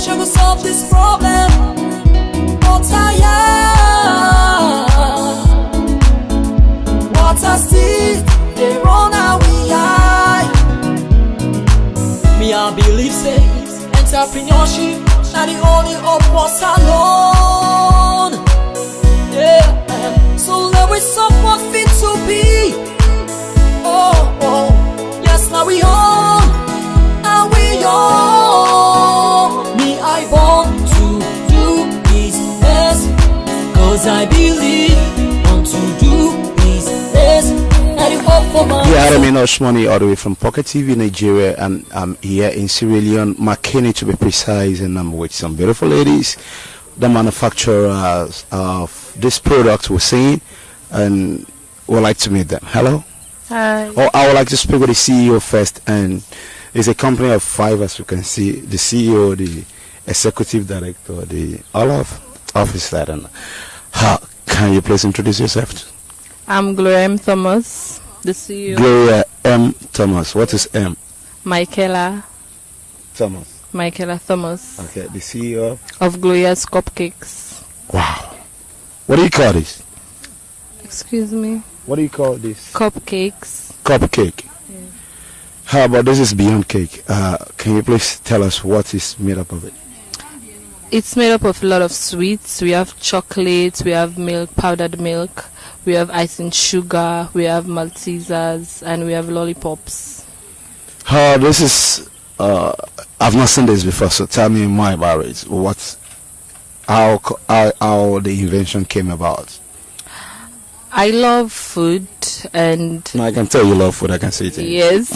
she will solve this problem. But I am what I see, they run away. Me I believe say entrepreneurship not the only hope for salon. Yeah, so let we support B2B. Oh, yes, now we on, and we on. Me I want to do business, cause I believe want to do business. Yeah, I mean, money all the way from Pocket TV, Nigeria, and I'm here in Sierra Leone, McKinney to be precise, and I'm with some beautiful ladies, the manufacturers of this product we're seeing, and we'd like to meet them. Hello? Hi. Oh, I would like to speak with the CEO first, and it's a company of 5, as you can see, the CEO, the executive director, the all of officer, and how can you please introduce yourself? I'm Gloria M. Thomas, the CEO. Gloria M. Thomas. What is M? Michaela Thomas. Michaela Thomas. Okay, the CEO of Gloria's Cupcakes. Wow. What do you call this? Excuse me? What do you call this? Cupcakes. Cupcake. Yeah. How about this is beyond cake? Can you please tell us what is made up of it? It's made up of a lot of sweets. We have chocolate, we have milk, powdered milk, we have icing sugar, we have Maltesers, and we have lollipops. This is I've not seen this before, so tell me more about it. How the invention came about? I love food, and no, I can tell you love food. I can say it. Yes.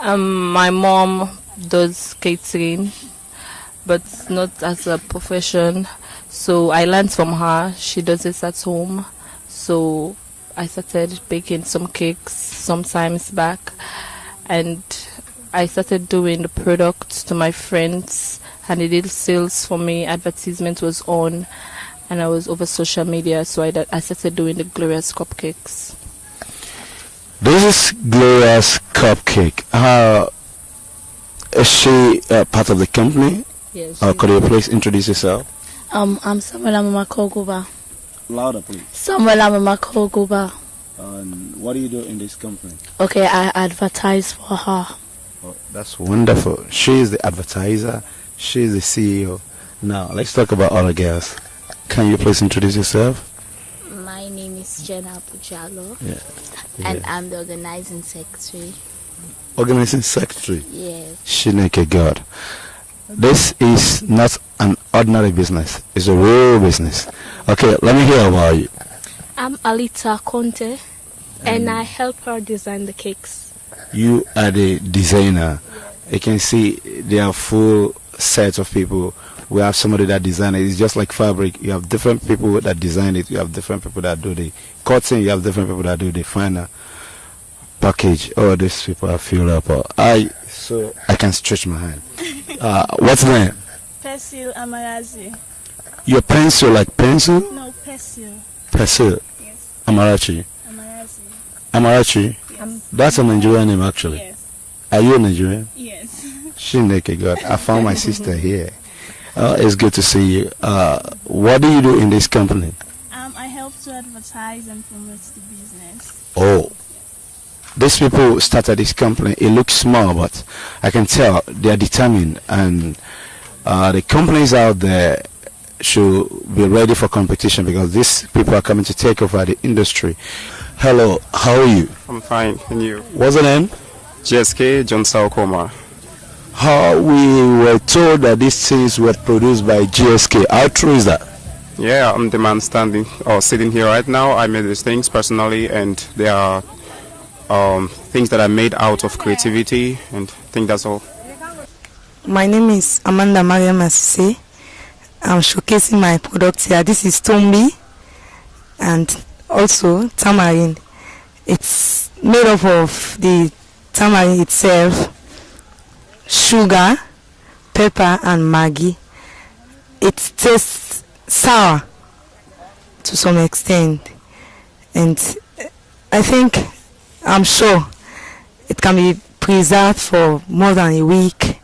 My mom does catering, but not as a profession. So I learned from her. She does this at home. So I started baking some cakes sometimes back, and I started doing the products to my friends, and they did sales for me. Advertisement was on, and I was over social media. So I started doing the Gloria's Cupcakes. This is Gloria's Cupcake. Is she part of the company? Yes. Could you please introduce yourself? I'm Samuel Amakoguba. Louder, please. Samuel Amakoguba. And what do you do in this company? Okay, I advertise for her. Oh, that's wonderful. She is the advertiser. She is the CEO. Now, let's talk about other girls. Can you please introduce yourself? My name is Jenna Pujalo. Yeah. And I'm the organizing secretary. Organizing secretary? Yes. Shineke God. This is not an ordinary business. It's a real business. Okay, let me hear about you. I'm Alita Conte, and I help her design the cakes. You are the designer. You can see there are full sets of people. We have somebody that design it. It's just like fabric. You have different people that design it. You have different people that do the cutting. You have different people that do the final package. Oh, these people are filled up. So I can stretch my hand. What's the name? Persil Amarazi. Your pencil, like pencil? No, Persil. Persil. Yes. Amarachi. Amarazi. Amarachi. Yes. That's a Nigerian name, actually. Yes. Are you a Nigerian? Yes. Shineke God. I found my sister here. It's good to see you. What do you do in this company? I help to advertise and promote the business. Oh, these people started this company. It looks small, but I can tell they are determined, and the companies out there should be ready for competition because these people are coming to take over the industry. Hello, how are you? I'm fine, and you? What's the name? GSK John Saokoma. We were told that these things were produced by GSK. How true is that? Yeah, I'm the man sitting here right now. I made these things personally, and they are things that are made out of creativity, and I think that's all. My name is Amanda Mariam Asise. I'm showcasing my products here. This is Tombi and also tamarind. It's made up of the tamarind itself, sugar, pepper and Maggi. It tastes sour to some extent, and I'm sure it can be preserved for more than a week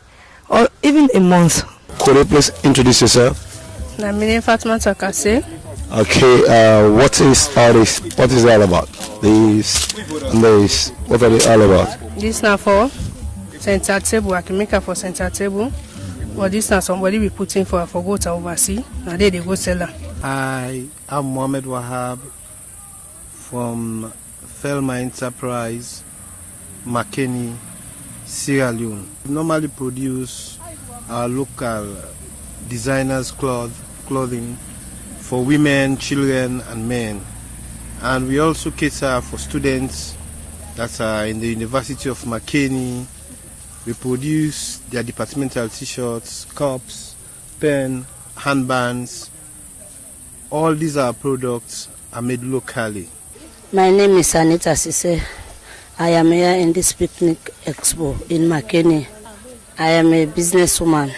or even a month. Could you please introduce yourself? My name is Fatma Takase. Okay, what is all this? What is it all about? This, what are they all about? This now for center table. I can make it for center table. But this now somebody we put in for go to oversee. Now they go seller. I am Mohammed Wahab from Felma Enterprise, Makeni, Sierra Leone. We normally produce our local designers clothing for women, children and men. And we also cater for students that are in the University of Makeni. We produce their departmental t-shirts, cups, pen, handbands. All these are products are made locally. My name is Anita Sise. I am here in this picnic expo in Makeni. I am a businesswoman.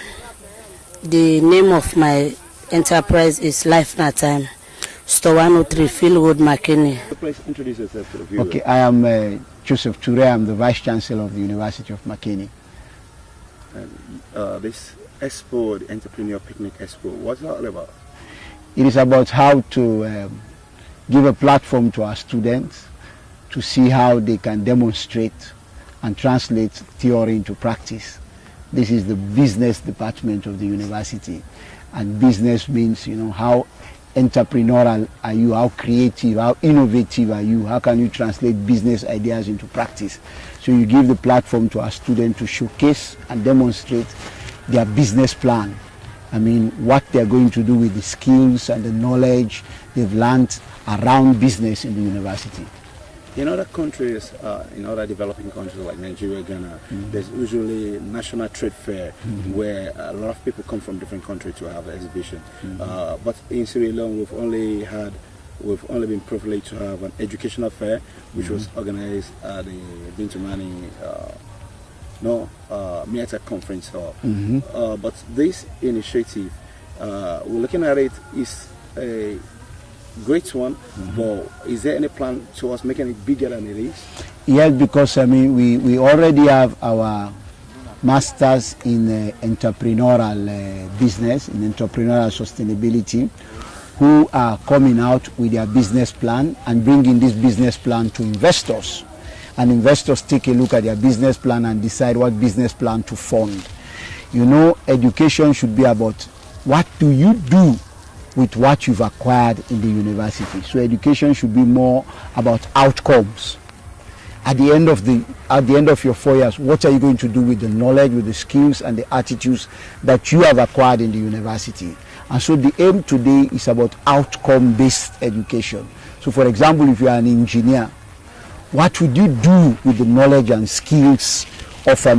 The name of my enterprise is Life Na Time, Store 103, Fieldwood, Makeni. Please introduce yourself to the viewer. Okay, I am Joseph Ture. I'm the Vice Chancellor of the University of Makeni. This Expo, the Entrepreneur Picnic Expo, what's it all about? It is about how to give a platform to our students to see how they can demonstrate and translate theory into practice. This is the business department of the university, and business means, you know, how entrepreneurial are you, how creative, how innovative are you, how can you translate business ideas into practice. So you give the platform to our students to showcase and demonstrate their business plan. I mean, what they're going to do with the skills and the knowledge they've learned around business in the university. In other countries, in other developing countries like Nigeria, Ghana, there's usually national trade fair where a lot of people come from different countries to have an exhibition. But in Sierra Leone, we've only been privileged to have an educational fair, which was organized at the Bintumani Miata Conference Hall. But this initiative, we're looking at it, is a great one, but is there any plan towards making it bigger than it is? Yes, because I mean we already have our masters in entrepreneurial business, in entrepreneurial sustainability, who are coming out with their business plan and bringing this business plan to investors. And investors take a look at their business plan and decide what business plan to fund. You know, education should be about what do you do with what you've acquired in the university. So education should be more about outcomes. At the end of your 4 years, what are you going to do with the knowledge, with the skills and the attitudes that you have acquired in the university? And so the aim today is about outcome-based education. So for example, if you are an engineer, what would you do with the knowledge and skills of 4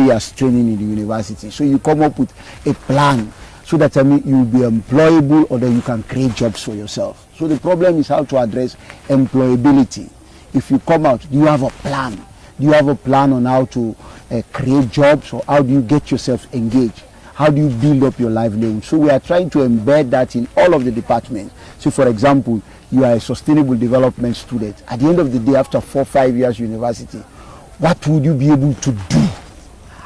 years training in the university? So you come up with a plan so that you'll be employable, or that you can create jobs for yourself. So the problem is how to address employability. If you come out, do you have a plan? Do you have a plan on how to create jobs, or how do you get yourself engaged? How do you build up your livelihood? So we are trying to embed that in all of the departments. So for example, you are a sustainable development student. At the end of the day, after 4 or 5 years university, what would you be able to do?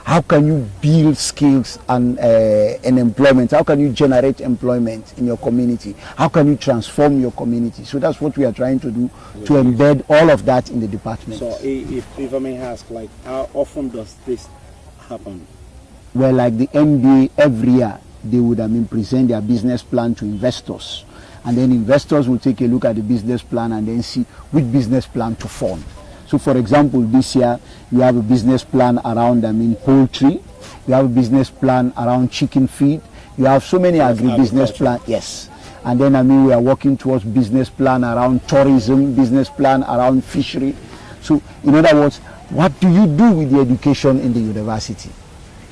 How can you build skills and employment? How can you generate employment in your community? How can you transform your community? So that's what we are trying to do, to embed all of that in the department. So if I may ask, like, how often does this happen? Well, like the MBA, every year they would present their business plan to investors, and then investors will take a look at the business plan and then see which business plan to fund. So for example, this year you have a business plan around poultry, you have a business plan around chicken feed, you have so many agribusiness plans, yes. And then we are working towards business plan around tourism, business plan around fishery. So in other words, what do you do with the education in the university?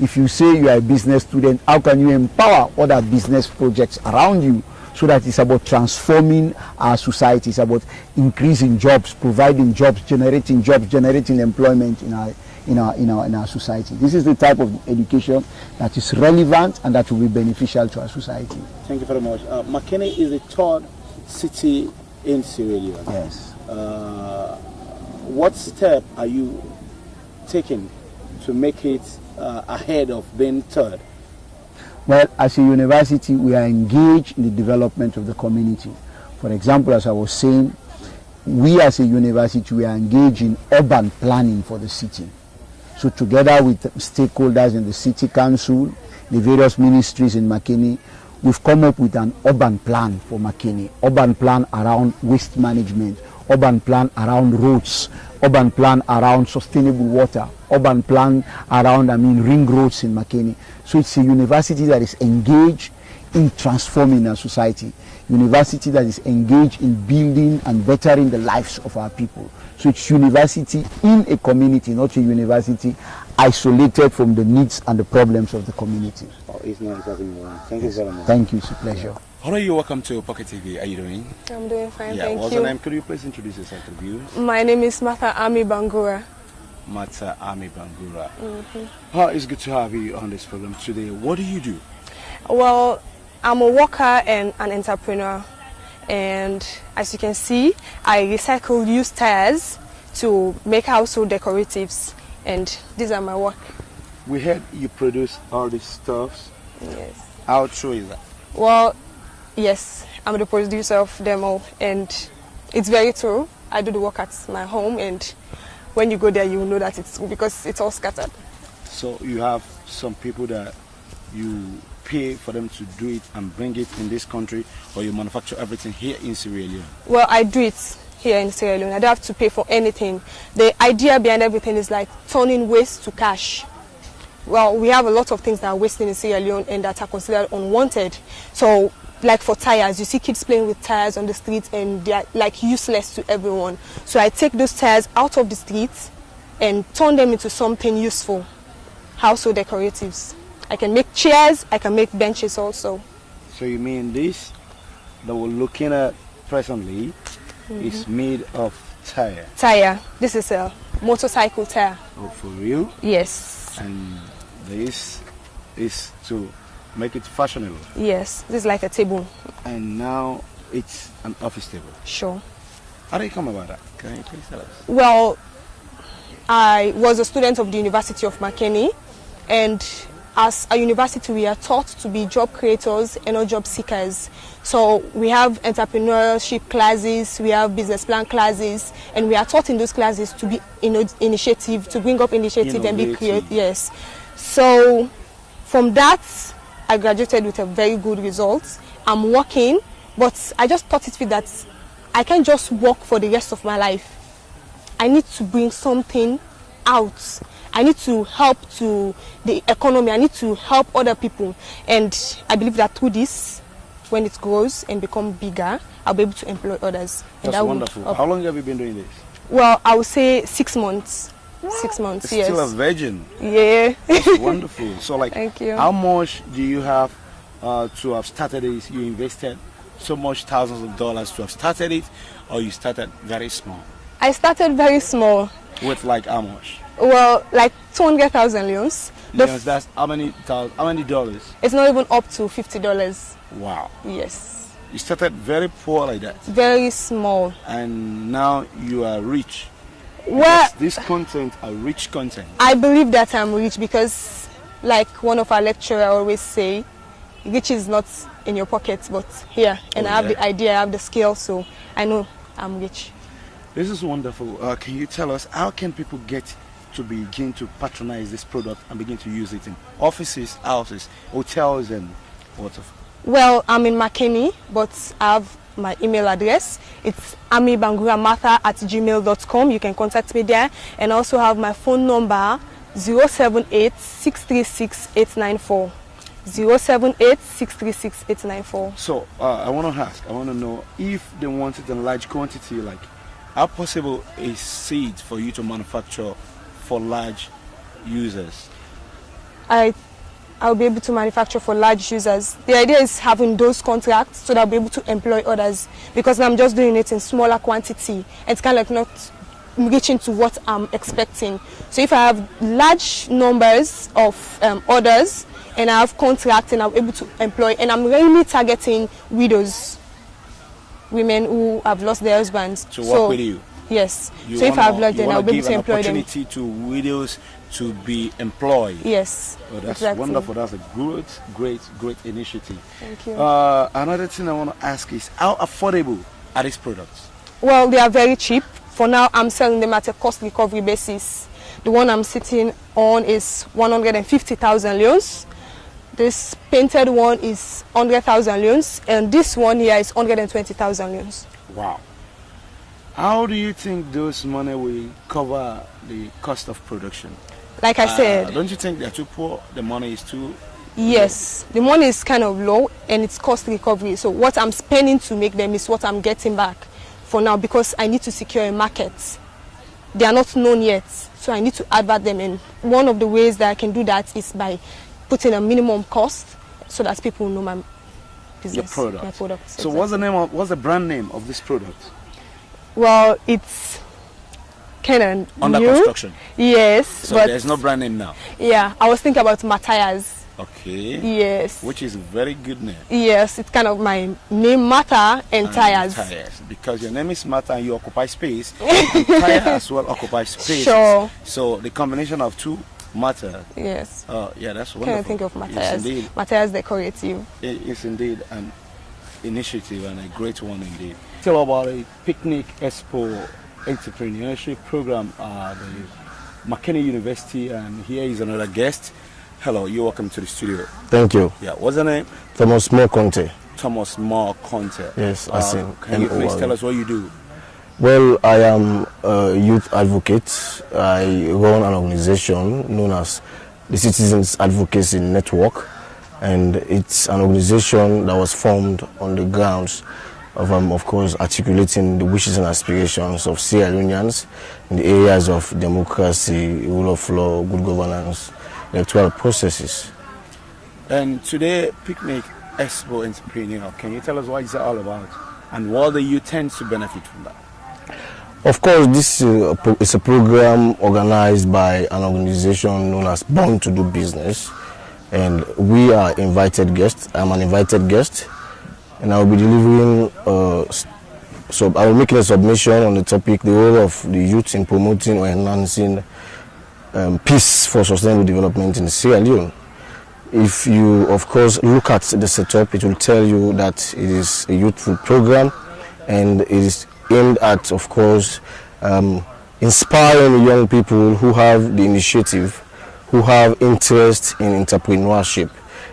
If you say you are a business student, how can you empower other business projects around you? So that it's about transforming our society, it's about increasing jobs, providing jobs, generating employment in our society. This is the type of education that is relevant and that will be beneficial to our society. Thank you very much. Makeni is the third city in Sierra Leone. Yes. What step are you taking to make it ahead of being third? Well, as a university, we are engaged in the development of the community. For example, as I was saying, we as a university, we are engaged in urban planning for the city. So together with stakeholders in the city council, the various ministries in Makeni, we've come up with an urban plan for Makeni. Urban plan around waste management, urban plan around roads, urban plan around sustainable water, urban plan around, ring roads in Makeni. So it's a university that is engaged in transforming our society. University that is engaged in building and bettering the lives of our people. So it's university in a community, not a university isolated from the needs and the problems of the community. Oh, it's nice having you on. Thank you very much. Thank you, it's a pleasure. Hello, you welcome to Pocket TV. How are you doing? I'm doing fine, thank What's you. your name? Could you please introduce yourself to the viewers? My name is Martha Ami Bangura. Mata Ami Bangura. It's good to have you on this program today. What do you do? Well, I'm a worker and an entrepreneur. And as you can see, I recycle used tires to make household decoratives. And these are my work. We heard you produce all these stuffs. Yes. How true is that? Well, yes, I'm the producer of them all. And it's very true. I do the work at my home, and when you go there, you will know that it's true because it's all scattered. So you have some people that you pay for them to do it and bring it in this country, or you manufacture everything here in Sierra Leone? Well, I do it here in Sierra Leone. I don't have to pay for anything. The idea behind everything is like turning waste to cash. Well, we have a lot of things that are wasting in Sierra Leone and that are considered unwanted. So, like for tires, you see kids playing with tires on the streets and they are like useless to everyone. So I take those tires out of the streets and turn them into something useful. Household decoratives. I can make chairs, I can make benches also. So you mean this that we're looking at presently is made of tire? Tire. This is a motorcycle tire. Oh, for real? Yes. And this is to make it fashionable? Yes. This is like a table. And now it's an office table? Sure. How do you come about that? Can you please tell us? Well, I was a student of the University of Makeni, and as a university, we are taught to be job creators and not job seekers. So we have entrepreneurship classes, we have business plan classes, and we are taught in those classes to be initiative, to bring up initiative and be creative. Yes. So from that, I graduated with a very good result. I'm working, but I just thought it fit that I can't just work for the rest of my life. I need to bring something out. I need to help to the economy. I need to help other people. And I believe that through this, when it grows and become bigger, I'll be able to employ others. That's and wonderful. How long have you been doing this? Well, I would say 6 months. 6 months, yes. Still a virgin. Yeah. That's wonderful. So, like, thank you. How much do you have to have started this? You invested so much thousands of dollars to have started it, or you started very small? I started very small. With like how much? Well, like 200,000 leons. Leons, that's how many dollars? It's not even up to $50. Wow. Yes. You started very poor like that. Very small. And now you are rich. Well, this content are rich content. I believe that I'm rich because, like one of our lecturers always say, rich is not in your pocket but here. And I have the idea, I have the skill, so I know I'm rich. This is wonderful. Can you tell us how can people get to begin to patronize this product and begin to use it in offices, houses, hotels, and what of? Well, I'm in Makeni, but I have my email address. It's amibanguramartha@gmail.com. You can contact me there, and also have my phone number 078-636-894. 078-636-894. So I want to ask, I want to know if they want it in large quantity, like how possible is seed for you to manufacture for large users? I'll be able to manufacture for large users. The idea is having those contracts so that I'll be able to employ others, because I'm just doing it in smaller quantity. It's kind of like not reaching to what I'm expecting. So if I have large numbers of orders and I have contracts and I'm able to employ, and I'm really targeting widows, women who have lost their husbands. To work with you? Yes. So if I have large, then I'll be able to employ them. Opportunity to widows to be employed. Yes. Oh, that's exactly. wonderful. That's a great initiative. Thank you. Another thing I want to ask is, how affordable are these products? Well, they are very cheap. For now, I'm selling them at a cost recovery basis. The one I'm sitting on is 150,000 leones. This painted one is 100,000 leones, and this one here is 120,000 leones. Wow. How do you think those money will cover the cost of production? Like I said, don't you think they're too poor? The money is too... Yes, the money is kind of low and it's cost recovery. So what I'm spending to make them is what I'm getting back for now, because I need to secure a market. They are not known yet, so I need to advert them, and one of the ways that I can do that is by putting a minimum cost so that people know my business. Your product. My products. So exactly. what's the brand name of this product? Well, it's kind of under new. construction. Yes. So but there's no brand name now. Yeah, I was thinking about Matthias. Okay. Yes. Which is a very good name. Yes, it's kind of my name, Matter and Tires. Tires, because your name is Matter and you occupy space. And Tire as well occupies space. Sure. So the combination of two matter. Yes. Yeah, that's wonderful. Can I think of Matthias? Yes, Matthias Decorative. It's indeed an initiative and a great one indeed. Tell about a Picnic Expo Entrepreneurship program at the McKinney University, and here is another guest. Hello, you're welcome to the studio. Thank you. Yeah, what's the name? Thomas Moore Conte. Thomas Moore Conte. Yes, can you please tell us what you do? Well, I am a youth advocate. I run an organization known as the Citizens Advocacy Network, and it's an organization that was formed on the grounds of course, articulating the wishes and aspirations of Sierra Leoneans in the areas of democracy, rule of law, good governance, electoral processes. And today, Picnic Expo Entrepreneur, can you tell us what it's all about and what the youth tends to benefit from that? Of course, this is a program organized by an organization known as Born to Do Business, and we are invited guests. I'm an invited guest, and I will be delivering, I will make a submission on the topic, the role of the youth in promoting or enhancing peace for sustainable development in Sierra Leone. If you, of course, look at the setup, it will tell you that it is a youthful program, and it is aimed at, of course, inspiring young people who have the initiative, who have interest in entrepreneurship,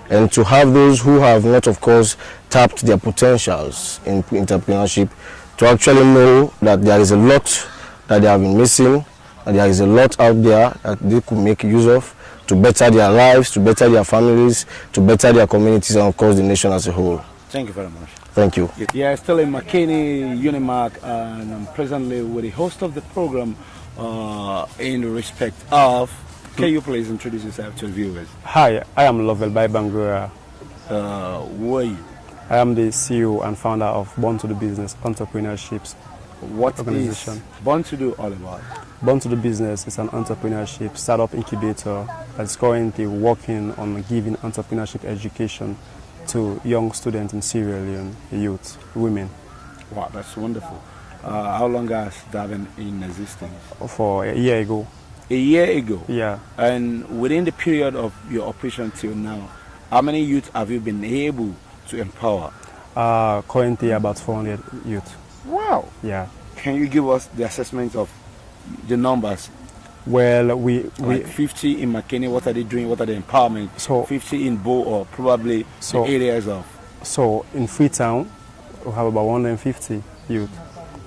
and to have those who have not, of course, tapped their potentials in entrepreneurship to actually know that there is a lot that they have been missing, and there is a lot out there that they could make use of to better their lives, to better their families, to better their communities, and of course the nation as a whole. Thank you very much. Thank you. Yeah, still in McKinney, Unimark, and I'm presently with the host of the program in respect of... Can you please introduce yourself to the viewers? Hi, I am Lovell by Bangura. Who are you? I am the CEO and founder of Born to Do Business Entrepreneurship organization. Is Born to Do all about? Born to Do Business is an entrepreneurship startup incubator that's currently working on giving entrepreneurship education to young students in Sierra Leone, youth, women. Wow, that's wonderful. How long has that been in existence? For a year ago. A year ago? Yeah. And within the period of your operation till now, how many youth have you been able to empower? Currently about 400 youth. Wow. Yeah. Can you give us the assessment of the numbers? Well, like 50 in McKinney, what are they doing? What are the empowerment? So 50 in Bo, or probably the areas of? So in Freetown, we have about 150 youth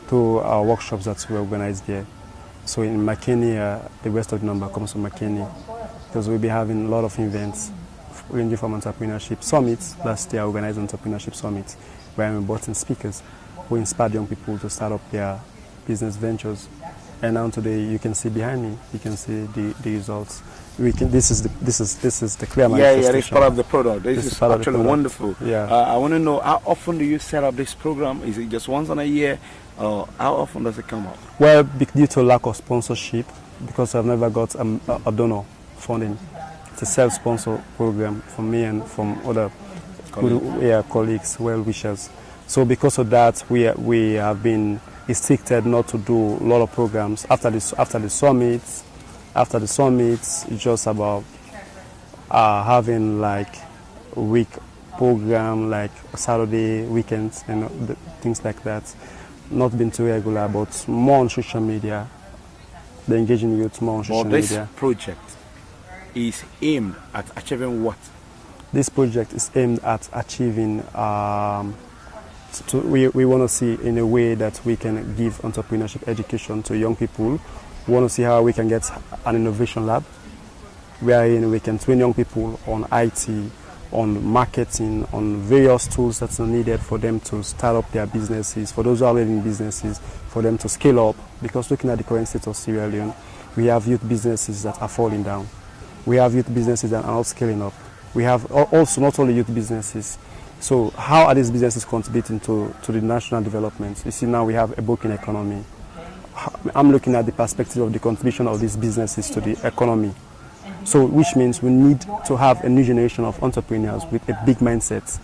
to our workshops that we organized there. So in McKinney, the rest of the number comes from McKinney, because we'll be having a lot of events ranging from entrepreneurship summits. Last year, I organized entrepreneurship summit where we brought in speakers who inspired young people to start up their business ventures. And now today, you can see behind me, you can see the results. This is the clear manifestation. Yeah, it's part of the product. This is actually wonderful. Yeah. I want to know, how often do you set up this program? Is it just once in a year? How often does it come up? Well, due to lack of sponsorship, because I've never got a donor funding. It's a self-sponsor program from me and from other colleagues, well-wishers. So because of that, we have been restricted not to do a lot of programs after the summits. after the summit, it's just about having like a week program, like Saturday, weekends, and things like that. Not being too regular, but more on social media. The engaging youth more on social media. This project is aimed at achieving what? This project is aimed at achieving, we want to see in a way that we can give entrepreneurship education to young people. We want to see how we can get an innovation lab, wherein we can train young people on IT, on marketing, on various tools that are needed for them to start up their businesses, for those who are already in businesses, for them to scale up. Because looking at the current state of Sierra Leone, we have youth businesses that are falling down. We have youth businesses that are not scaling up. We have also not only youth businesses. So how are these businesses contributing to the national development? You see, now we have a broken economy. I'm looking at the perspective of the contribution of these businesses to the economy. So, which means we need to have a new generation of entrepreneurs with a big mindset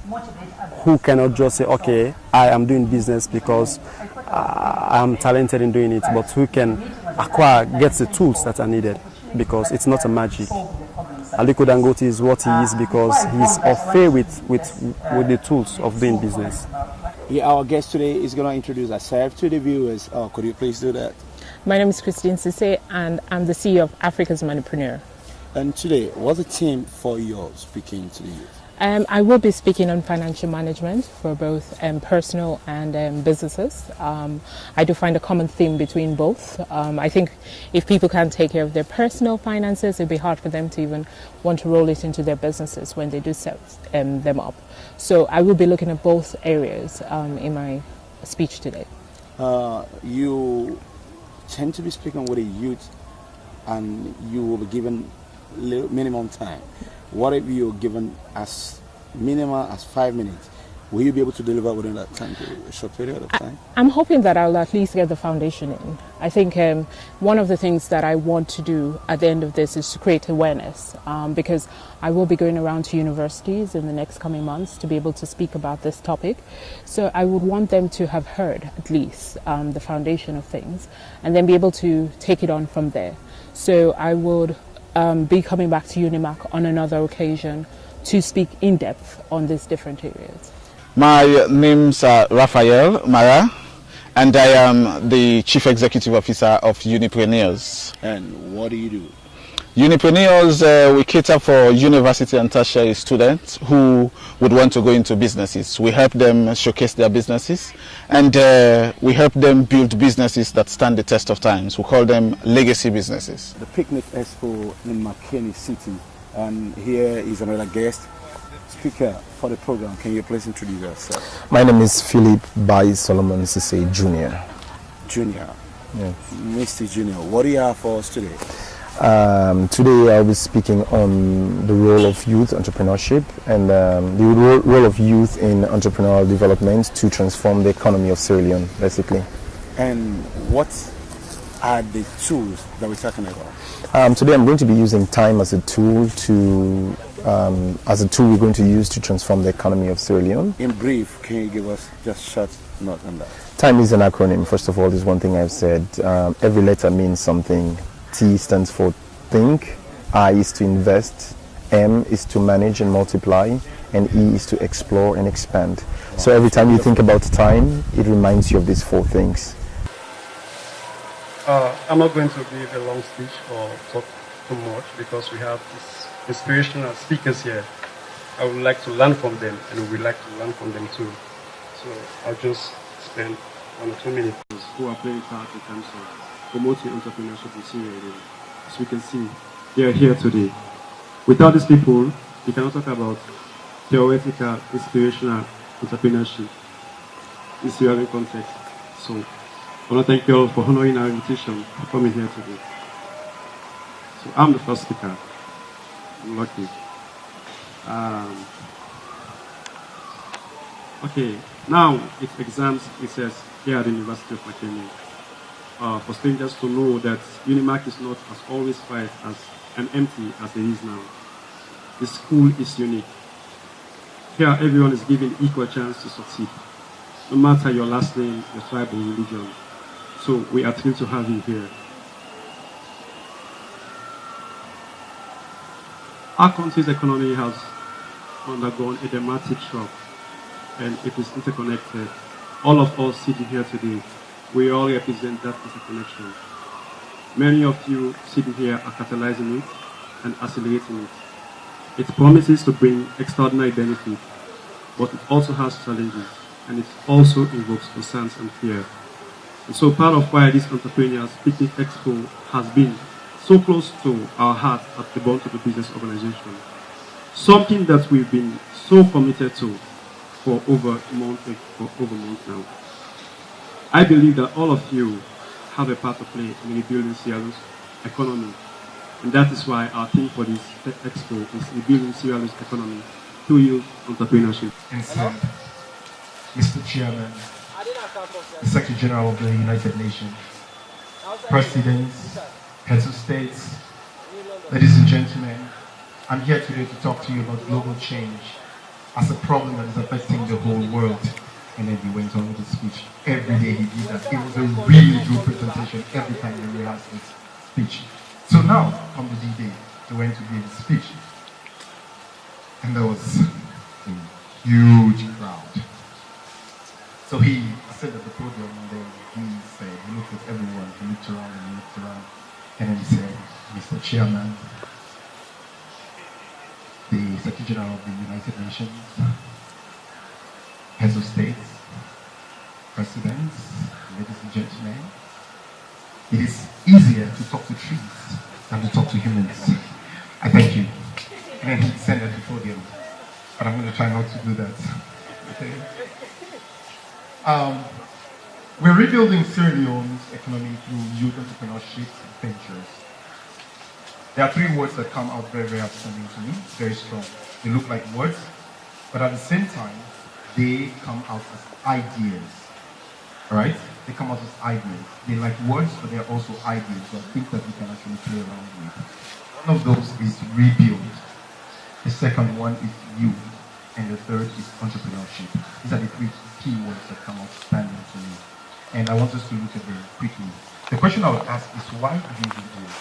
who cannot just say, okay, I am doing business because I'm talented in doing it, but who can get the tools that are needed, because it's not a magic. Aliko Dangote is what he is because he's afraid with the tools of doing business. Yeah, our guest today is going to introduce herself to the viewers. Could you please do that? My name is Christine Sise, and I'm the CEO of Africa's Entrepreneur. And today, what's the theme for your speaking to the youth? I will be speaking on financial management for both personal and businesses. I do find a common theme between both. I think if people can't take care of their personal finances, it'd be hard for them to even want to roll it into their businesses when they do set them up. So I will be looking at both areas in my speech today. You tend to be speaking with a youth, and you will be given minimum time. What if you're given as minimum as 5 minutes? Will you be able to deliver within that time, a short period of time? I'm hoping that I'll at least get the foundation in. I think one of the things that I want to do at the end of this is to create awareness, because I will be going around to universities in the next coming months to be able to speak about this topic. So I would want them to have heard at least the foundation of things, and then be able to take it on from there. So I would be coming back to UNIMAC on another occasion to speak in depth on these different areas. My name's Raphael Mara, and I am the Chief Executive Officer of Entrepreneurship. And what do you do? Entrepreneurship, we cater for university and tertiary students who would want to go into businesses. We help them showcase their businesses, and we help them build businesses that stand the test of times. We call them legacy businesses. The Picnic Expo in McKinney City, and here is another guest speaker for the program. Can you please introduce yourself? My name is Philip Bai Solomon Sise Jr. Junior. Yeah. Mr. Junior, what do you have for us today? Today I'll be speaking on the role of youth entrepreneurship and the role of youth in entrepreneurial development to transform the economy of Sierra Leone, basically. And what are the tools that we're talking about? Today I'm going to be using time as a tool we're going to use to transform the economy of Sierra Leone. In brief, can you give us just short note on that? Time is an acronym. First of all, is one thing I've said. Every letter means something. T stands for think, I is to invest, M is to manage and multiply, and E is to explore and expand. So every time you think about time, it reminds you of these four things. I'm not going to give a long speech or talk too much because we have these inspirational speakers here. I would like to learn from them, and we would like to learn from them too. So I'll just spend 1 or 2 minutes. Who are playing part in terms of promoting entrepreneurship in Sierra Leone. As we can see, they are here today. Without these people, we cannot talk about theoretical, inspirational entrepreneurship in Sierra Leone context. So I want to thank you all for honoring our invitation for coming here today. So I'm the first speaker. I'm lucky. Okay, now it's exams, it says here at the University of McKinney. For strangers to know that UNIMAC is not as always quiet and empty as it is now. The school is unique. Here everyone is given equal chance to succeed, no matter your last name, your tribe or religion. So we are thrilled to have you here. Our country's economy has undergone a dramatic shock, and it is interconnected. All of us sitting here today, we all represent that interconnection. Many of you sitting here are catalyzing it and accelerating it. It promises to bring extraordinary benefit, but it also has challenges, and it also invokes concerns and fear. And so part of why this Entrepreneurs Picnic Expo has been so close to our heart at the Born to Do Business organization, something that we've been so committed to for over a month now. I believe that all of you have a part to play in rebuilding Sierra Leone's economy, and that is why our theme for this expo is Rebuilding Sierra Leone's Economy through youth entrepreneurship. Inside, Mr. Chairman, the Secretary General of the United Nations, Presidents, Heads of States, ladies and gentlemen, I'm here today to talk to you about global change as a problem that is affecting the whole world. And then he went on with his speech. Every day he did that. It was a really good presentation every time he rehearsed his speech. So now, on the D-Day, he went to give his speech. And there was a huge crowd. So he sat at the podium and then he said, he looked at everyone, he looked around and he looked around. And then he said, Mr. Chairman, the Secretary General of the United Nations, Heads of States, Presidents, ladies and gentlemen, it is easier to talk to trees than to talk to humans. I thank you. And then he sent at the podium. But I'm going to try not to do that. Okay? We're rebuilding Sierra Leone's economy through youth entrepreneurship ventures. There are three words that come out very, very outstanding to me, very strong. They look like words, but at the same time, they come out as ideas. Alright? They come out as ideas. They're like words, but they're also ideas. So things that we can actually play around with. One of those is rebuild. The second one is youth. And the third is entrepreneurship. These are the three key words that come outstanding to me. And I want us to look at them quickly. The question I would ask is, why do we rebuild?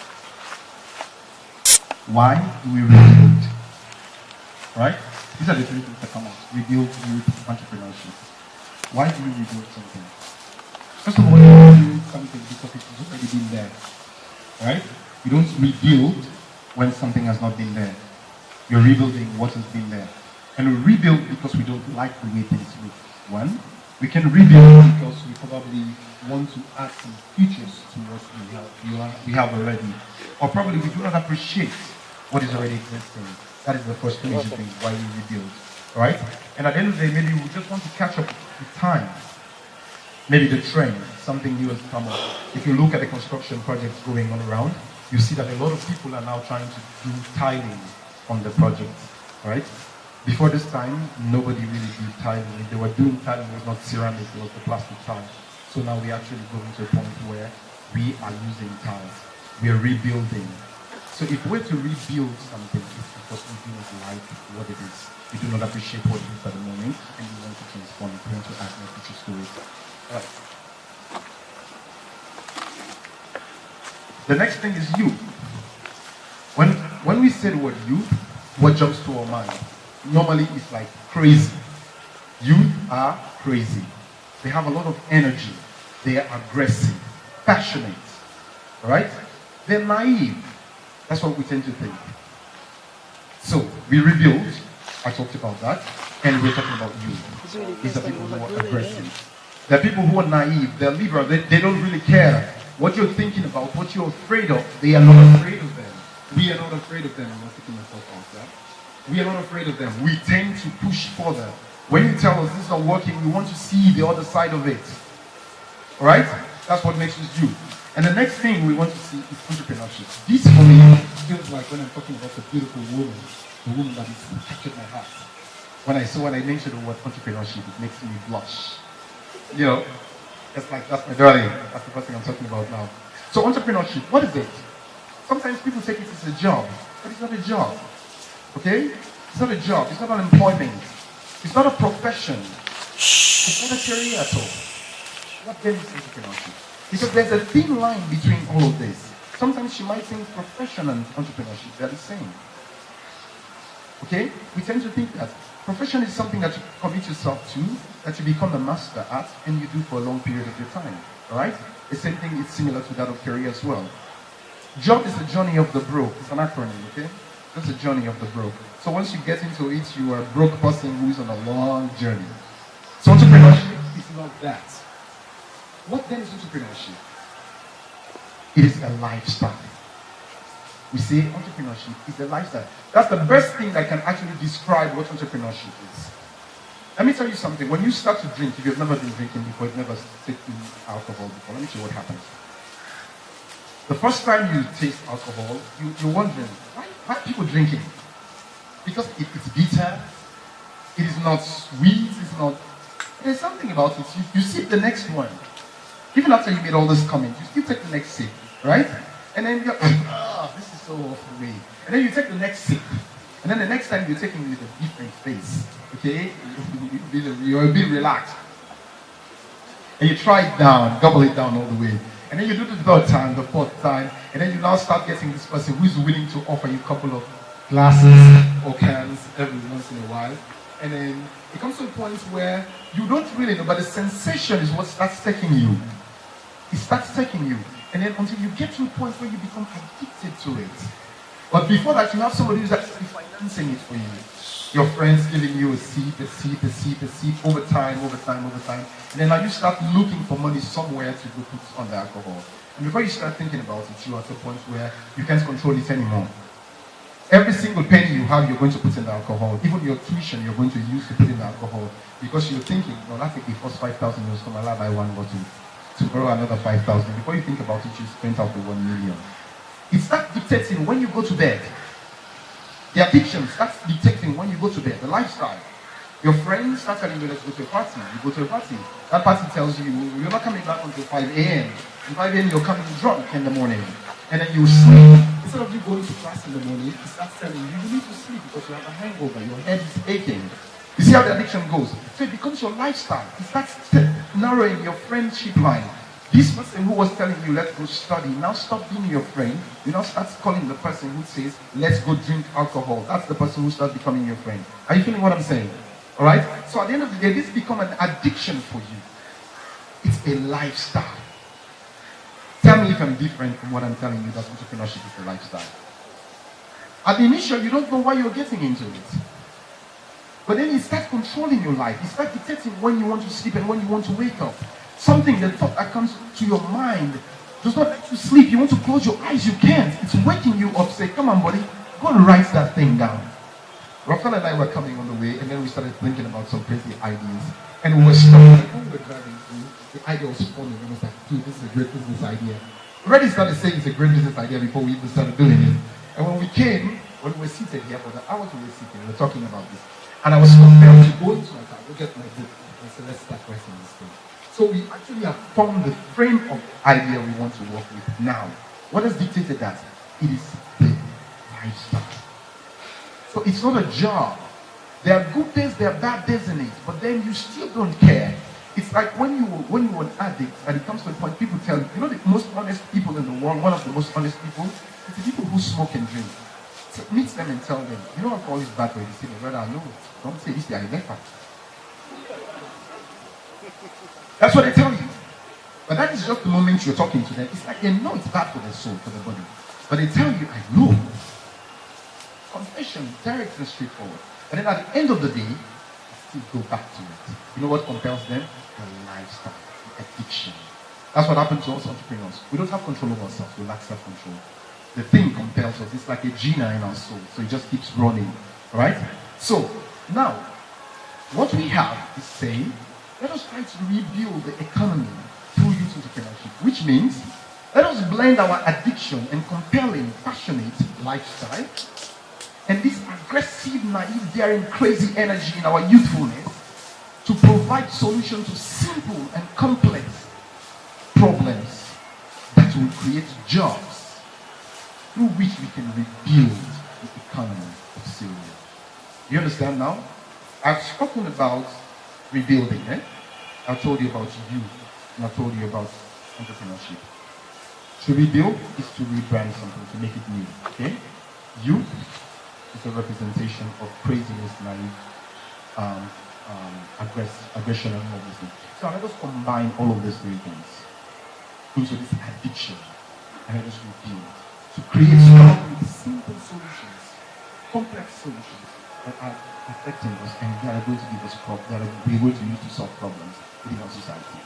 Why do we rebuild? Right? These are the three things that come out. Rebuild, youth, entrepreneurship. Why do we rebuild something? First of all, you rebuild something because it's already been there. Right? You don't rebuild when something has not been there. You're rebuilding what has been there. And we rebuild because we don't like the way things look. One, we can rebuild because we probably want to add some features to what we have already. Or probably we do not appreciate what is already existing. That is the first major thing why we rebuild. Alright? And at the end of the day, maybe we just want to catch up with time. Maybe the trend, something new has come up. If you look at the construction projects going on around, you see that a lot of people are now trying to do tiling on the project. Alright? Before this time, nobody really did tiling. If they were doing tiling, it was not ceramic, it was the plastic tile. So now we're actually going to a point where we are using tiles. We are rebuilding. So if we're to rebuild something, it's because we do not like what it is. We do not appreciate what it is at the moment, and we want to transform it, we want to add more features to it. Right. The next thing is youth. When we say the word youth, what jumps to our mind? Normally it's like crazy. Youth are crazy. They have a lot of energy. They are aggressive, passionate. Alright? They're naive. That's what we tend to think. So, we rebuild. I talked about that. And we're talking about youth. These are people who are aggressive. They're people who are naive. They're liberal. They don't really care what you're thinking about, what you're afraid of. They are not afraid of them. We are not afraid of them. I'm not taking myself out there. We are not afraid of them. We tend to push further. When you tell us this is not working, we want to see the other side of it. Alright? That's what makes us you. And the next thing we want to see is entrepreneurship. This for me feels like when I'm talking about a beautiful woman, the woman that has captured my heart. When I mention the word entrepreneurship, it makes me blush. You know, that's my darling. That's the first thing I'm talking about now. So entrepreneurship, what is it? Sometimes people take it as a job, but it's not a job. Okay? It's not a job. It's not an employment. It's not a profession. It's not a career at all. What then is entrepreneurship? Because there's a thin line between all of this. Sometimes you might think profession and entrepreneurship, they're the same. Okay? We tend to think that profession is something that you commit yourself to, that you become a master at, and you do for a long period of your time. Alright? The same thing is similar to that of career as well. Job is the journey of the broke. It's an acronym, okay? That's the journey of the broke. So once you get into it, you are a broke person who is on a long journey. So entrepreneurship is not that. What then is entrepreneurship? It is a lifestyle. We say entrepreneurship is a lifestyle. That's the best thing that can actually describe what entrepreneurship is. Let me tell you something. When you start to drink, if you've never been drinking before, you've never taken alcohol before, let me tell you what happens. The first time you taste alcohol, you're wondering, why are people drinking? Because it's bitter, it is not sweet, it's not... There's something about it. You sip the next one. Even after you made all those comments, you still take the next sip, right? And then you're like, oh, this is so off the way. And then you take the next sip. And then the next time you're taking it with a different face, okay? You're a bit relaxed. And you try it down, gobble it down all the way. And then you do the third time, the fourth time, and then you now start getting this person who is willing to offer you a couple of glasses or cans every once in a while. And then it comes to a point where you don't really know, but the sensation is what starts taking you. It starts taking you. And then until you get to a point where you become addicted to it. But before that, you have somebody who's actually financing it for you. Your friends giving you a sip, over time. And then now you start looking for money somewhere to go put on the alcohol. And before you start thinking about it, you're at a point where you can't control it anymore. Every single penny you have, you're going to put in the alcohol. Even your tuition, you're going to use to put in the alcohol. Because you're thinking, well, I think the first 5,000 euros from Allah, buy one bottle. Tomorrow another 5,000. Before you think about it, you spent out the 1 million. It starts dictating when you go to bed. The addiction starts dictating when you go to bed. The lifestyle. Your friends start telling you, let's go to a party. You go to a party. That party tells you, you're not coming back until 5 a.m. At 5 a.m. you're coming drunk in the morning. And then you sleep. Instead of you going to class in the morning, it starts telling you, you need to sleep because you have a hangover. Your head is aching. You see how the addiction goes? So it becomes your lifestyle. It starts narrowing your friendship line. This person who was telling you, let's go study, now stop being your friend. You now start calling the person who says, let's go drink alcohol. That's the person who starts becoming your friend. Are you feeling what I'm saying? All right? So at the end of the day, this becomes an addiction for you. It's a lifestyle. Tell me if I'm different from what I'm telling you that entrepreneurship is a lifestyle. At the initial, you don't know why you're getting into it. But then it starts controlling your life. It starts dictating when you want to sleep and when you want to wake up. Something, the thought that comes to your mind does not let you sleep. You want to close your eyes, you can't. It's waking you up. Say, come on, buddy, go and write that thing down. Rafael and I were coming on the way, and then we started thinking about some crazy ideas. And we were stopping. When we were driving through, the idea was funny. And I was like, dude, this is a great business idea. We already started saying it's a great business idea before we even started doing it. And when we came, when we were seated here for the hours we were sitting, we were talking about this. And I was compelled to go into my car, go get my book, and say, let's start writing this thing. So we actually have formed the frame of the idea we want to work with now. What has dictated that? It is the lifestyle. So it's not a job. There are good days, there are bad days in it, but then you still don't care. It's like when you're an addict, and it comes to a point, people tell you, the most honest people in the world, one of the most honest people, is the people who smoke and drink. So meet them and tell them, alcohol is bad for you. They say, brother, I know it. Don't say this, they are never. That's what they tell you. But that is just the moment you're talking to them. It's like they know it's bad for their soul, for their body. But they tell you, I know. Confession, direct and straightforward. And then at the end of the day, they still go back to it. You know what compels them? The lifestyle, the addiction. That's what happened to us entrepreneurs. We don't have control of ourselves. We lack self-control. The thing compels us. It's like a gene in our soul. So it just keeps running. Alright? So, now, what we have is saying, let us try to rebuild the economy through youth entrepreneurship, which means let us blend our addiction and compelling, passionate lifestyle and this aggressive, naive, daring, crazy energy in our youthfulness to provide solutions to simple and complex problems that will create jobs through which we can rebuild the economy of Sierra Leone. You understand now? I've spoken about rebuilding, I've told you about youth, and I've told you about entrepreneurship. To rebuild is to rebrand something, to make it new, okay? Youth, is a representation of craziness, naive, aggression, and all these things. So let us combine all of these three things into this addiction, and let us rebuild to create simple solutions, complex solutions that are affecting us and that are going to give us problems, that we're going to use to solve problems within our society.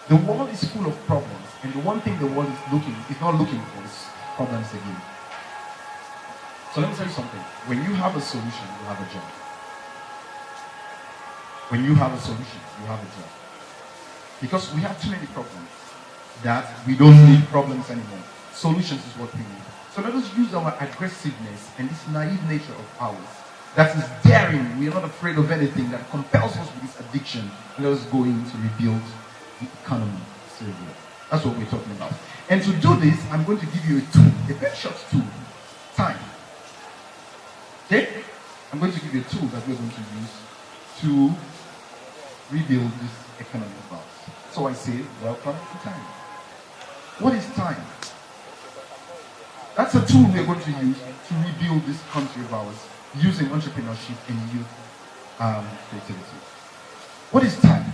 The world is full of problems, and the one thing the world is not looking for is problems again. So let me tell you something. When you have a solution, you have a job. When you have a solution, you have a job. Because we have too many problems that we don't need problems anymore. Solutions is what we need. So let us use our aggressiveness and this naive nature of ours that is daring. We are not afraid of anything that compels us with this addiction. Let us go in to rebuild the economy. That's what we're talking about. And to do this, I'm going to give you a tool, a very short tool. Time. Okay? I'm going to give you a tool that we're going to use to rebuild this economy of ours. So I say, welcome to time. What is time? That's a tool we're going to use to rebuild this country of ours using entrepreneurship and youth creativity. What is time?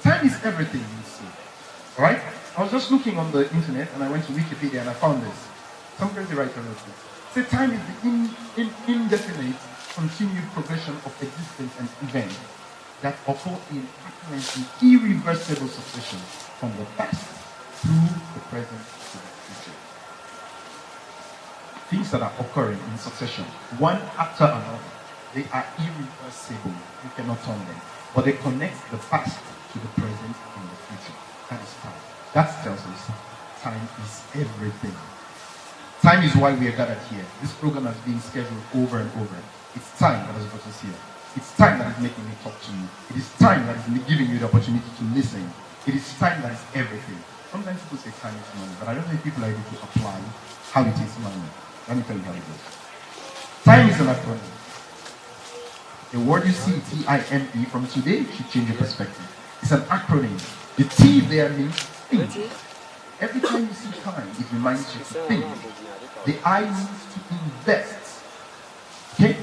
Time is everything you see. Alright? I was just looking on the internet and I went to Wikipedia and I found this. Some crazy writer wrote this. Say time is the indefinite continued progression of existence and events that occur in irreversible succession from the past through the present to the future. Things that are occurring in succession, one after another, they are irreversible. You cannot turn them. But they connect the past to the present and the future. That is time. That tells us time is everything. Time is why we are gathered here. This program has been scheduled over and over. It's time that has brought us here. It's time that is making me talk to you. It is time that is giving you the opportunity to listen. It is time that is everything. Sometimes people say time is money, but I don't think people are able to apply how it is money. Let me tell you how it goes. Time is an acronym. The word you see, T-I-M-E, from today should change your perspective. It's an acronym. The T there means think. Every time you see time, it reminds you to think. The I means to invest. Okay?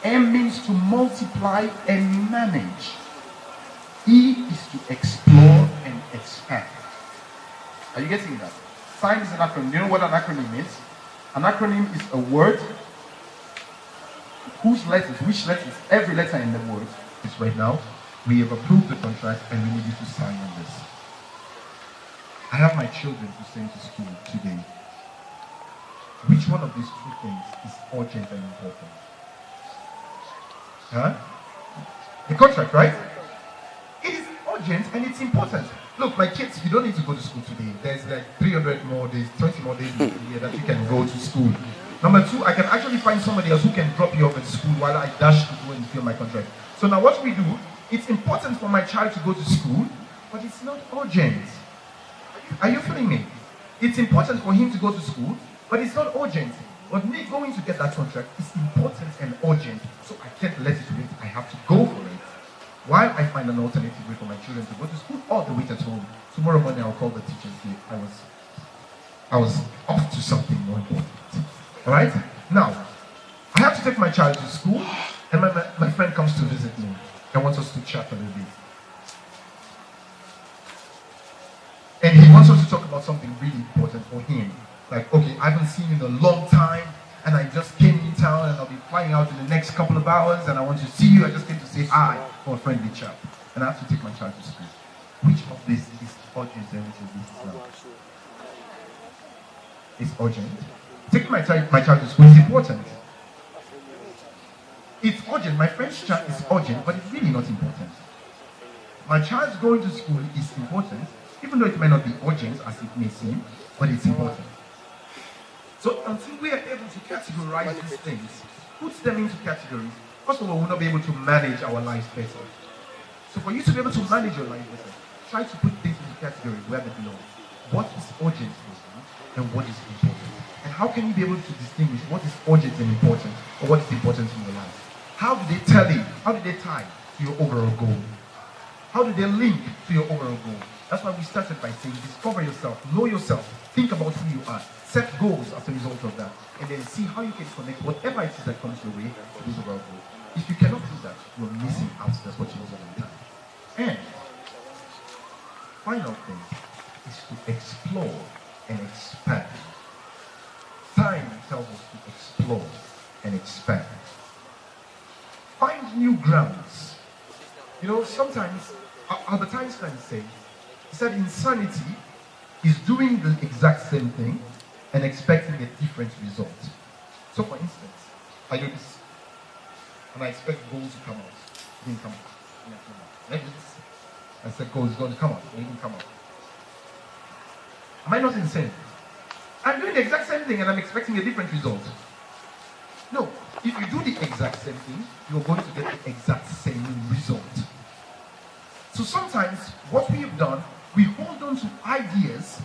M means to multiply and manage. E is to explore and expand. Are you getting that? Time is an acronym. Do you know what an acronym is? An acronym is a word whose letters, which letters, every letter in the word is right now. We have approved the contract and we need you to sign on this. I have my children to send to school today. Which one of these two things is urgent and important? Huh? The contract, right? It is urgent and it's important. Look, my kids, you don't need to go to school today. There's like 300 more days, 20 more days in the year that you can go to school. Number two, I can actually find somebody else who can drop you off at school while I dash to go and fill my contract. So now what we do, it's important for my child to go to school, but it's not urgent. Are you feeling me? It's important for him to go to school, but it's not urgent. But me going to get that contract is important and urgent, so I can't let it wait. I have to go for it. While I find an alternative way for my children to go to school or to wait at home. Tomorrow morning I'll call the teacher and say I was off to something more important. Alright? Now, I have to take my child to school, and my friend comes to visit me and wants us to chat a little bit. And he wants us to talk about something really important for him. Like, okay, I haven't seen you in a long time, and I just came in town, and I'll be flying out in the next couple of hours, and I want to see you. I just came to say hi for a friendly chat. And I have to take my child to school. Which of this is urgent and which of this is not? It's urgent. Taking my child to school is important. It's urgent. My friend's chat is urgent, but it's really not important. My child's going to school is important, even though it may not be urgent as it may seem, but it's important. So until we are able to categorize these things, put them into categories, first of all, we'll not be able to manage our lives better. So for you to be able to manage your life better, try to put things into categories where they belong. What is urgent for you and what is important? And how can you be able to distinguish what is urgent and important or what is important in your life? How do they tell you? How do they tie to your overall goal? How do they link to your overall goal? That's why we started by saying discover yourself, know yourself, think about who you are, set goals as a result of that, and then see how you can connect whatever it is that comes your way to those overall goals. If you cannot do that, you're missing out. That's what you know all the time. And final thing is to explore and expand. Time tells us to explore and expand. Find new grounds. You know, sometimes Albert Einstein said insanity is doing the exact same thing and expecting a different result. So for instance, I do this and I expect gold to come out. It didn't come out. Like this. I said gold is going to come out. It didn't come out. Am I not insane? I'm doing the exact same thing and I'm expecting a different result. No, if you do the exact same thing, you're going to get the exact same result. So sometimes what we have done, we hold on to ideas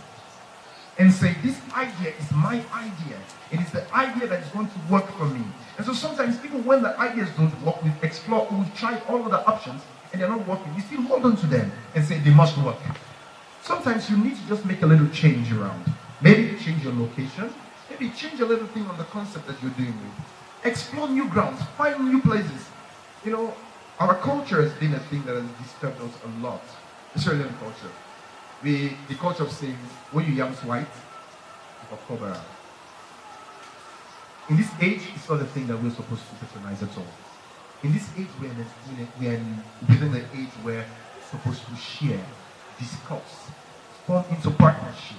and say, this idea is my idea. It is the idea that is going to work for me. And so sometimes even when the ideas don't work, we explore, we try all of the options and they're not working. We still hold on to them and say they must work. Sometimes you need to just make a little change around. Maybe change your location. Maybe change a little thing on the concept that you're doing with. Explore new grounds. Find new places. You know, our culture has been a thing that has disturbed us a lot. The Sierra Leone culture. The culture of saying, when you yams white, you cover up. In this age, it's not a thing that we're supposed to patronize at all. In this age, we're within the age where we're supposed to share, discuss, form into partnership.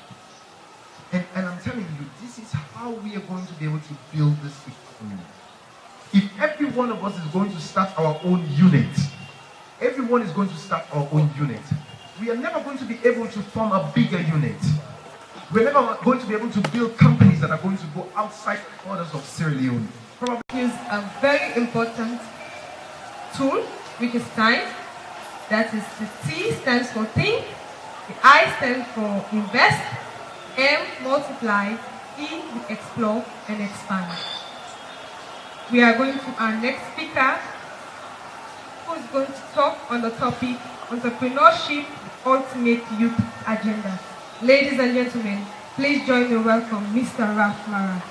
And I'm telling you, this is how we are going to be able to build this economy. If every one of us is going to start our own unit, everyone is going to start our own unit, we are never going to be able to form a bigger unit. We're never going to be able to build companies that are going to go outside the borders of Sierra Leone. Probably use a very important tool, which is time. That is, the T stands for think, the I stands for invest, M multiply, E explore and expand. We are going to our next speaker, who is going to talk on the topic Entrepreneurship, Ultimate Youth Agenda. Ladies and gentlemen, please join me welcome Mr. Raf Mara.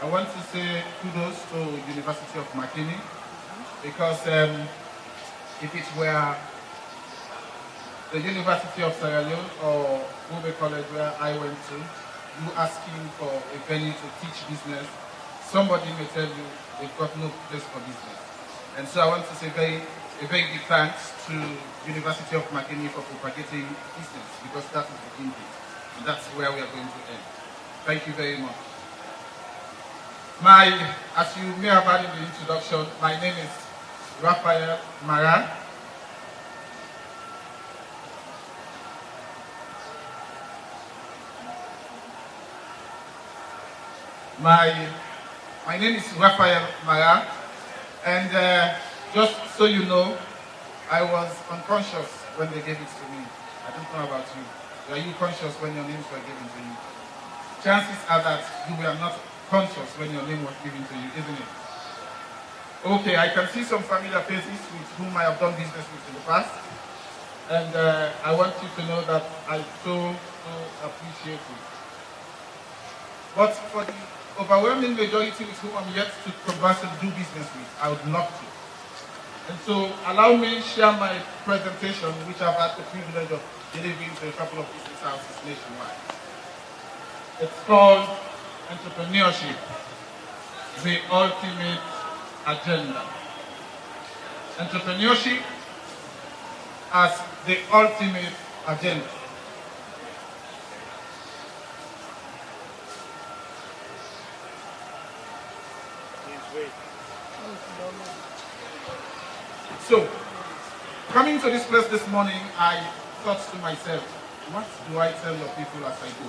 I want to say kudos to University of Makini, because if it were the University of Sierra Leone or Ube College where I went to, you asking for a venue to teach business, somebody may tell you they've got no place for business. And so I want to say a very big thanks to University of Makini for propagating business, because that is the beginning, and that's where we are going to end. Thank you very much. As you may have heard in the introduction, my name is Raphael Mara. My name is Raphael Mara, and just so you know, I was unconscious when they gave it to me. I don't know about you. Were you conscious when your names were given to you? Chances are that you were not conscious when your name was given to you, isn't it? Okay, I can see some familiar faces with whom I have done business with in the past, and I want you to know that I so appreciate it. But for the overwhelming majority with whom I'm yet to converse and do business with, I would love to. And so allow me to share my presentation, which I've had the privilege of delivering to a couple of business houses nationwide. It's called Entrepreneurship, the Ultimate Agenda. Entrepreneurship as the ultimate agenda. So, coming to this place this morning, I thought to myself, what do I tell your people as I go?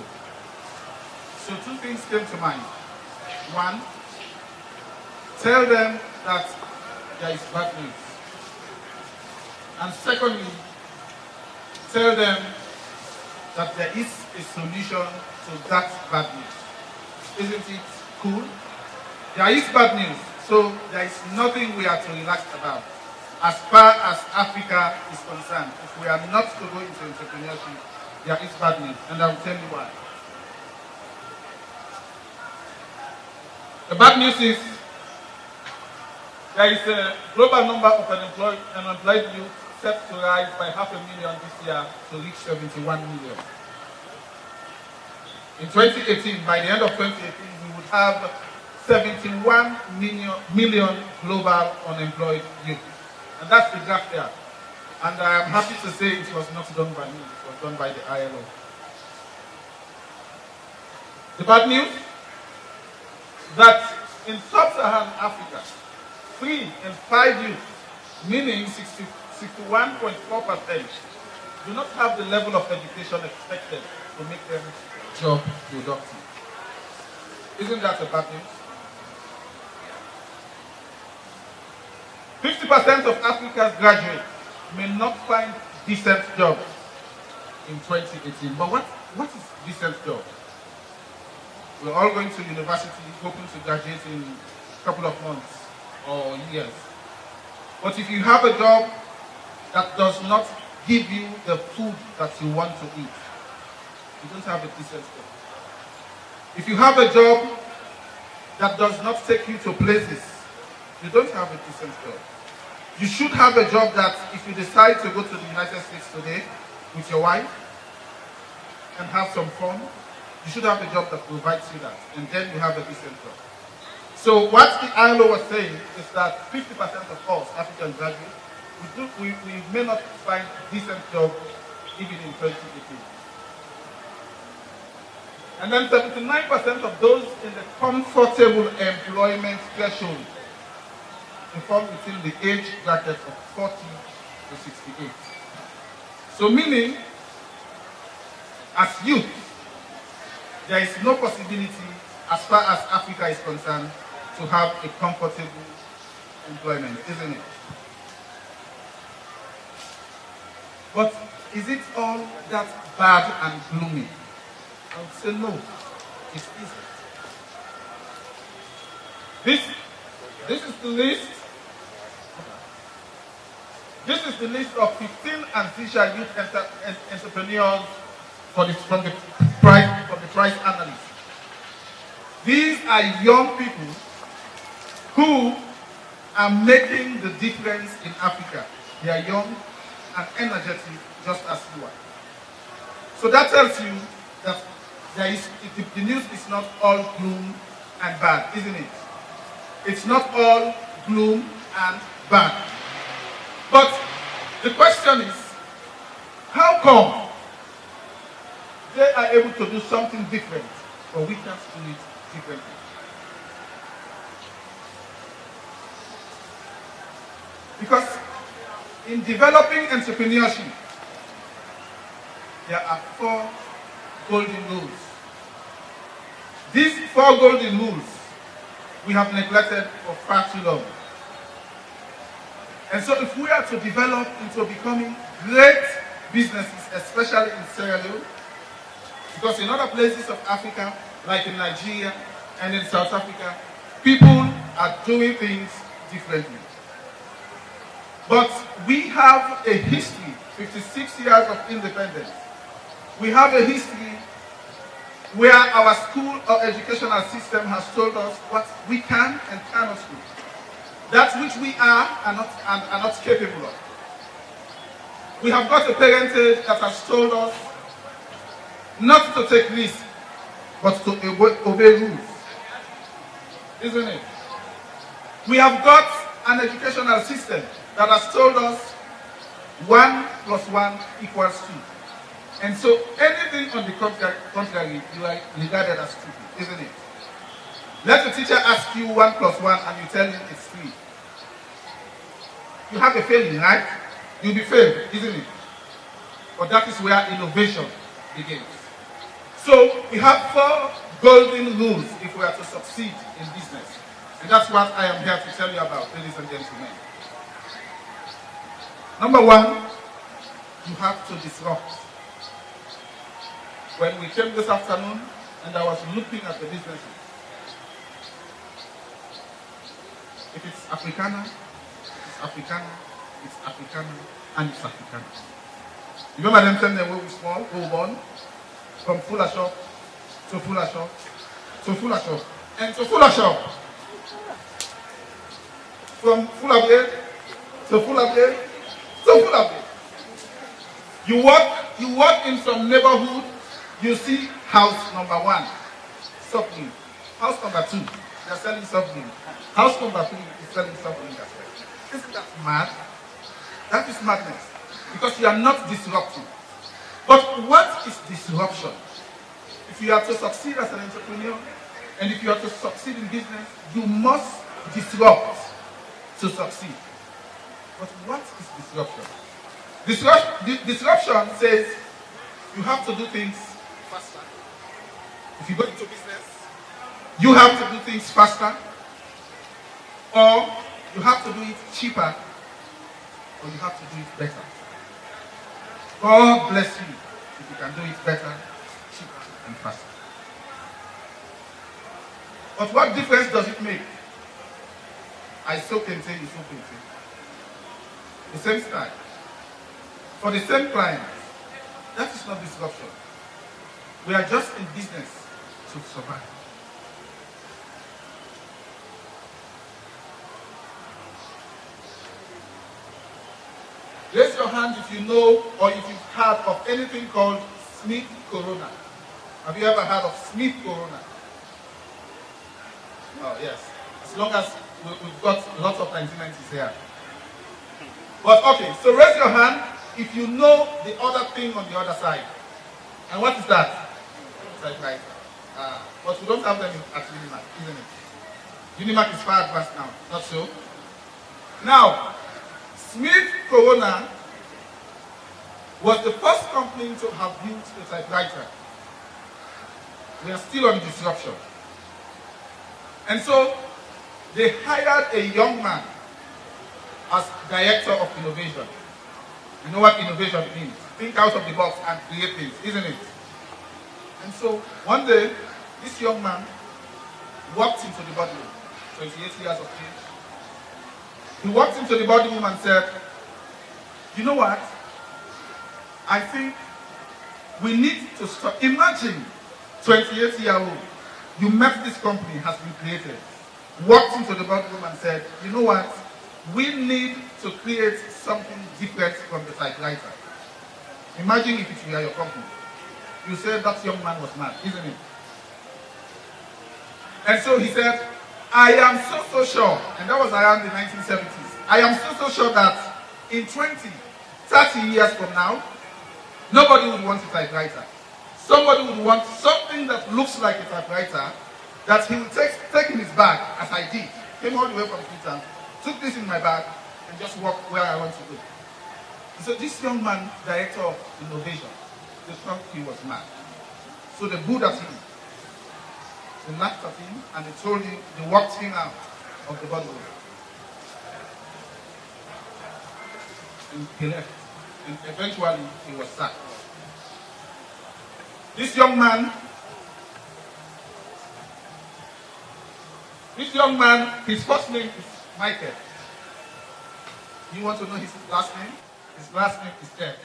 So two things came to mind. One, tell them that there is bad news. And secondly, tell them that there is a solution to that bad news. Isn't it cool? There is bad news, so there is nothing we are to relax about. As far as Africa is concerned, if we are not to go into entrepreneurship, there is bad news, and I'll tell you why. The bad news is there is a global number of unemployed youth set to rise by 500,000 this year to reach 71 million. In 2018, by the end of 2018, we would have 71 million global unemployed youth. And that's the graph there. And I am happy to say it was not done by me, it was done by the ILO. The bad news, that in sub-Saharan Africa, 3 in 5 youth, meaning 61.4%, do not have the level of education expected to make them job productive. Isn't that a bad news? 50% of Africa's graduates may not find decent jobs in 2018. But what is decent job? We're all going to university hoping to graduate in a couple of months or years. But if you have a job that does not give you the food that you want to eat, you don't have a decent job. If you have a job that does not take you to places, you don't have a decent job. You should have a job that if you decide to go to the United States today with your wife and have some fun, you should have a job that provides you that, and then you have a decent job. So what the ILO was saying is that 50% of us, African graduates, we may not find decent jobs even in 2018. And then 79% of those in the comfortable employment threshold fall within the age bracket of 40 to 68. So meaning, as youth, there is no possibility, as far as Africa is concerned, to have a comfortable employment, isn't it? But is it all that bad and gloomy? I would say no, it isn't. This is the list. This is the list of 15 ambitious youth entrepreneurs from the price analyst. These are young people who are making the difference in Africa. They are young and energetic, just as you are. So that tells you that the news is not all gloom and bad, isn't it? It's not all gloom and bad. But the question is, how come they are able to do something different, but we can't do it differently? Because in developing entrepreneurship, there are 4 golden rules. These 4 golden rules we have neglected for far too long. And so if we are to develop into becoming great businesses, especially in Sierra Leone, because in other places of Africa, like in Nigeria and in South Africa, people are doing things differently. But we have a history, 56 years of independence. We have a history where our school or educational system has told us what we can and cannot do. That which we are not capable of. We have got a parentage that has told us not to take risks, but to obey rules. Isn't it? We have got an educational system that has told us 1 + 1 = 2. And so anything on the contrary, you are regarded as stupid, isn't it? Let the teacher ask you 1 + 1 and you tell him it's 3. You have a failing, right? You'll be failed, isn't it? But that is where innovation begins. So we have 4 golden rules if we are to succeed in business. And that's what I am here to tell you about, ladies and gentlemen. Number 1, you have to disrupt. When we came this afternoon and I was looking at the businesses, if it's Africana, it's Africana, it's Africana, and it's Africana. Remember them saying they were small, who born from fuller shop to fuller shop to fuller shop and to fuller shop. From fuller blade to fuller blade to fuller blade. You walk in some neighborhood, you see house number 1, soft drink. House number 2, they're selling soft drink. House number 3 is selling soft drink as well. Isn't that mad? That is madness. Because you are not disrupting. But what is disruption? If you are to succeed as an entrepreneur, and if you are to succeed in business, you must disrupt to succeed. But what is disruption? Disruption says you have to do things faster. If you go into business, you have to do things faster, or you have to do it cheaper, or you have to do it better. God bless you if you can do it better, cheaper, and faster. But what difference does it make? I so can say, you so can say. The same style. For the same client. That is not disruption. We are just in business to survive. Raise your hand if you know or if you've heard of anything called Smith Corona. Have you ever heard of Smith Corona? Oh, yes. As long as we've got lots of 1990s here. But okay, so raise your hand if you know the other thing on the other side. And what is that? Right. But we don't have them at Unimac, isn't it? Unimac is far advanced now, not so? Now, Smith Corona was the first company to have built a typewriter. We are still on disruption. And so, they hired a young man as director of innovation. You know what innovation means? Think out of the box and create things, isn't it? And so, one day, this young man walked into the boardroom, 28 years of age. He walked into the boardroom and said, you know what? I think we need to stop. Imagine 28-year-old, you met this company, has been created, walked into the boardroom and said, you know what? We need to create something different from the typewriter. Imagine if it were your company. You said that young man was mad, isn't it? And so he said, I am so sure, and that was around the 1970s, I am so sure that in 20, 30 years from now, nobody would want a typewriter. Somebody would want something that looks like a typewriter that he would take in his bag, as I did. Came all the way from Twitter, took this in my bag, and just walked where I want to go. So this young man, director of innovation, they thought he was mad. So they booed at him. They laughed at him, and they told him, they walked him out of the boardroom. And he left. And eventually, he was sacked. This young man, his first name is Michael. You want to know his last name? His last name is Ed.